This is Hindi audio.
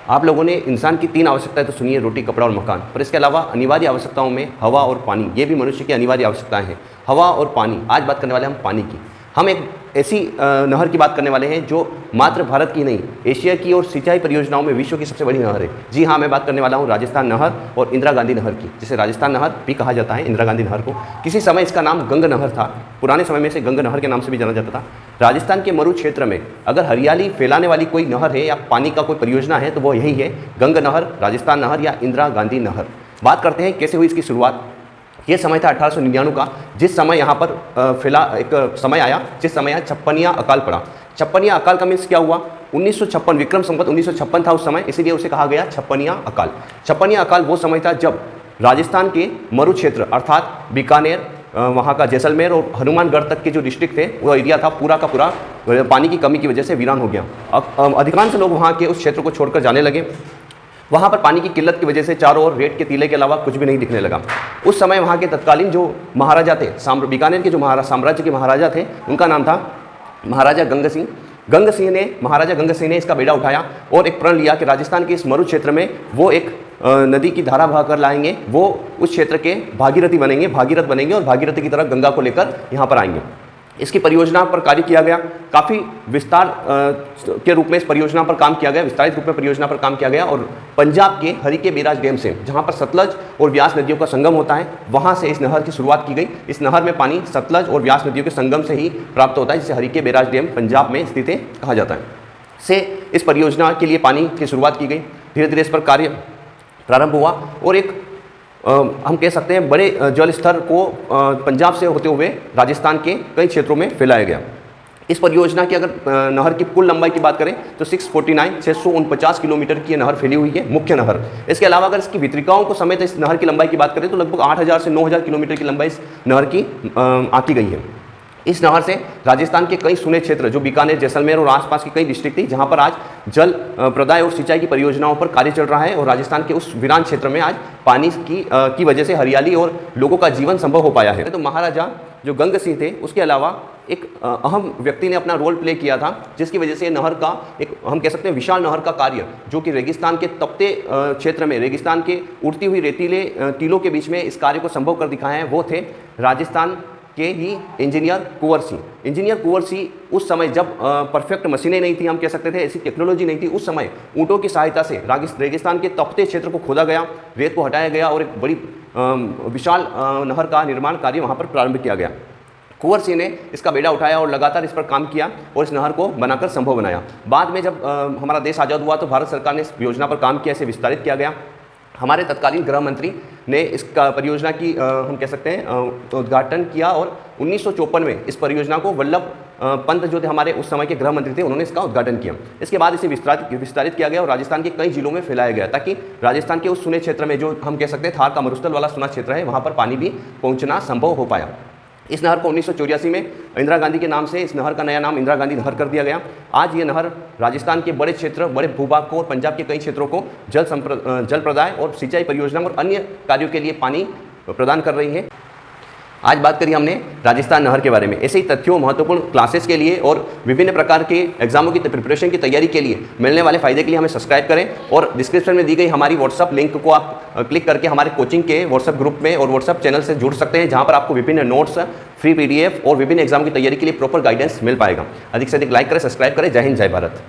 आप लोगों ने इंसान की 3 आवश्यकताएं तो सुनी है, रोटी, कपड़ा और मकान, पर इसके अलावा अनिवार्य आवश्यकताओं में हवा और पानी, ये भी मनुष्य की अनिवार्य आवश्यकताएं हैं। हवा और पानी, आज बात करने वाले हम पानी की। हम एक ऐसी नहर की बात करने वाले हैं जो मात्र भारत की नहीं, एशिया की और सिंचाई परियोजनाओं में विश्व की सबसे बड़ी नहर है। जी हाँ, मैं बात करने वाला हूँ राजस्थान नहर और इंदिरा गांधी नहर की, जिसे राजस्थान नहर भी कहा जाता है, इंदिरा गांधी नहर को। किसी समय इसका नाम गंग नहर था, पुराने समय में इसे गंग नहर के नाम से भी जाना जाता था। राजस्थान के मरु क्षेत्र में अगर हरियाली फैलाने वाली कोई नहर है या पानी का कोई परियोजना है तो वो यही है, गंग नहर, राजस्थान नहर या इंदिरा गांधी नहर। बात करते हैं कैसे हुई इसकी शुरुआत। ये समय था 1899 का, जिस समय यहाँ पर एक समय आया जिस समय यहाँ छप्पनिया अकाल पड़ा। छप्पनिया अकाल का मीन्स क्या हुआ, 1956 विक्रम संवत 1956 था उस समय, इसीलिए उसे कहा गया छप्पनिया अकाल। छप्पनिया अकाल वो समय था जब राजस्थान के मरु क्षेत्र अर्थात बीकानेर, वहाँ का जैसलमेर और हनुमानगढ़ तक के जो डिस्ट्रिक्ट थे, वो एरिया था पूरा का पूरा पानी की कमी की वजह से वीरान हो गया। अधिकांश लोग वहाँ के उस क्षेत्र को छोड़कर जाने लगे। वहाँ पर पानी की किल्लत की वजह से चारों ओर रेत के टीले के अलावा कुछ भी नहीं दिखने लगा। उस समय वहाँ के तत्कालीन जो महाराजा थे, बीकानेर के जो साम्राज्य के महाराजा थे, उनका नाम था महाराजा गंग सिंह। महाराजा गंग सिंह ने इसका बेड़ा उठाया और एक प्रण लिया कि राजस्थान के इस मरु क्षेत्र में वो एक नदी की धारा बहा कर लाएंगे, वो उस क्षेत्र के भागीरथ बनेंगे और भागीरथी की तरह गंगा को लेकर यहाँ पर आएंगे। इसकी परियोजना पर कार्य किया गया, काफ़ी विस्तार के रूप में इस परियोजना पर काम किया गया, विस्तारित रूप में परियोजना पर काम किया गया। और पंजाब के हरिके बैराज डैम से, जहाँ पर सतलज और व्यास नदियों का संगम होता है, वहाँ से इस नहर की शुरुआत की गई। इस नहर में पानी सतलज और व्यास नदियों के संगम से ही प्राप्त होता है, जिसे हरिके बैराज डैम पंजाब में स्थित है कहा जाता है। से इस परियोजना के लिए पानी की शुरुआत की गई। धीरे धीरे इस पर कार्य प्रारंभ हुआ और एक हम कह सकते हैं बड़े जल स्तर को पंजाब से होते हुए राजस्थान के कई क्षेत्रों में फैलाया गया। इस परियोजना की अगर नहर की कुल लंबाई की बात करें तो 649 किलोमीटर की नहर फैली हुई है, मुख्य नहर। इसके अलावा अगर इसकी वितरिकाओं को समेत इस नहर की लंबाई की बात करें तो लगभग 8000 से 9000 किलोमीटर की लंबाई इस नहर की आकी गई है। इस नहर से राजस्थान के कई सुने क्षेत्र जो बीकानेर, जैसलमेर और आसपास की कई डिस्ट्रिक्ट थी, जहां पर आज जल प्रदाय और सिंचाई की परियोजनाओं पर कार्य चल रहा है और राजस्थान के उस वीरान क्षेत्र में आज पानी की वजह से हरियाली और लोगों का जीवन संभव हो पाया है। तो महाराजा जो गंग सिंह थे, उसके अलावा एक अहम व्यक्ति ने अपना रोल प्ले किया था, जिसकी वजह से नहर का एक हम कह सकते हैं विशाल नहर का कार्य, जो कि रेगिस्तान के तपते क्षेत्र में, रेगिस्तान के उड़ती हुई रेतीले टीलों के बीच में इस कार्य को संभव कर दिखाए हैं, वो थे राजस्थान के ही इंजीनियर कुंवर सिंह। इंजीनियर कुंवर सिंह उस समय जब परफेक्ट मशीनें नहीं थी, हम कह सकते थे ऐसी टेक्नोलॉजी नहीं थी, उस समय ऊँटों की सहायता से रेगिस्तान के तपते क्षेत्र को खोदा गया, रेत को हटाया गया और एक बड़ी विशाल नहर का निर्माण कार्य वहाँ पर प्रारंभ किया गया। कुंवर सिंह ने इसका बेड़ा उठाया और लगातार इस पर काम किया और इस नहर को बनाकर संभव बनाया। बाद में जब हमारा देश आज़ाद हुआ तो भारत सरकार ने इस योजना पर काम किया, इसे विस्तारित किया गया। हमारे तत्कालीन गृह मंत्री ने इसका परियोजना की हम कह सकते हैं उद्घाटन किया और 1954 में इस परियोजना को वल्लभ पंत जो थे हमारे उस समय के गृह मंत्री थे, उन्होंने इसका उद्घाटन किया। इसके बाद इसे विस्तारित किया गया और राजस्थान के कई जिलों में फैलाया गया, ताकि राजस्थान के उस सुने क्षेत्र में जो हम कह सकते हैं थार का मरुस्थल वाला सुना क्षेत्र है, वहाँ पर पानी भी पहुँचना संभव हो पाया। इस नहर को 1984 में इंदिरा गांधी के नाम से इस नहर का नया नाम इंदिरा गांधी नहर कर दिया गया। आज ये नहर राजस्थान के बड़े क्षेत्र, बड़े भूभाग को और पंजाब के कई क्षेत्रों को जल प्रदाय और सिंचाई परियोजना और अन्य कार्यों के लिए पानी प्रदान कर रही है। आज बात करी हमने राजस्थान नहर के बारे में। ऐसे ही तथ्यों, महत्वपूर्ण क्लासेस के लिए और विभिन्न प्रकार के एग्जामों की प्रिपरेशन की तैयारी के लिए मिलने वाले फायदे के लिए हमें सब्सक्राइब करें और डिस्क्रिप्शन में दी गई हमारी व्हाट्सअप लिंक को आप क्लिक करके हमारे कोचिंग के व्हाट्सअप ग्रुप में और व्हाट्सअप चैनल से जुड़ सकते हैं, जहां पर आपको विभिन्न नोट्स, फ्री PDF और विभिन्न एग्जाम की तैयारी के लिए प्रॉपर गाइडेंस मिल पाएगा। अधिक से अधिक लाइक करें, सब्सक्राइब करें। जय हिंद, जय भारत।